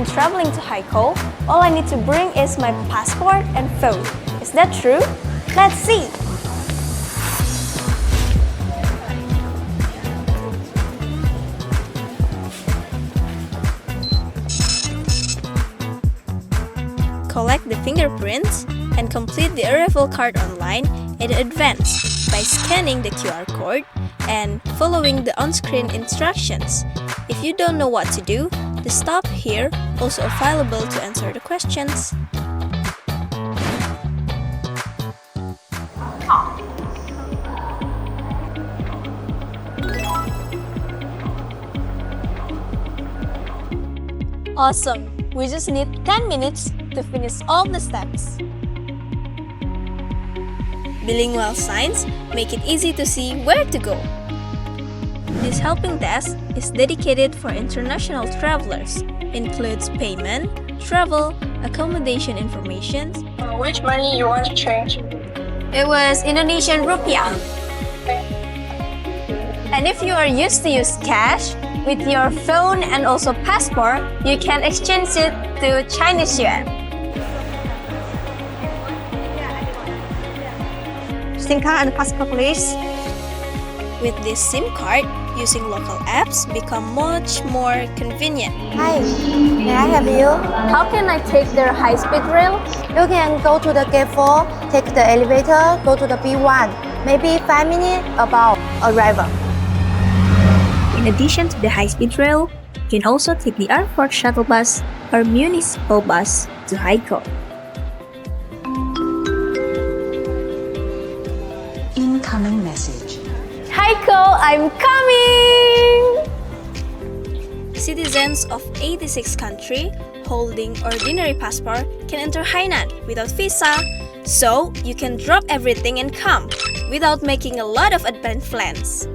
when traveling to Haikou, all I need to bring is my passport and phone. Is that true? Let's see! Collect the fingerprints and complete the arrival card online in advance by scanning the QR code and following the on-screen instructions. If you don't know what to do, the stop here also available to answer the questions. Awesome! We just need 10 minutes to finish all the steps. Bilingual signs make it easy to see where to go. This helping desk is dedicated for international travelers, includes payment, travel, accommodation information. Which money you want to change? It was Indonesian rupiah. And if you are used to use cash, with your phone and also passport, you can exchange it to Chinese yuan. SIM card and passport, please. With this SIM card, using local apps become much more convenient. Hi, may I help you? How can I take their high-speed rail? You can go to the gate 4, take the elevator, go to the B1. Maybe 5 minutes about arrival. In addition to the high-speed rail, you can also take the airport shuttle bus or municipal bus to Haikou. Incoming message. Haikou, I'm coming! Citizens of 86 countries holding ordinary passport can enter Hainan without visa, so you can drop everything and come without making a lot of advanced plans.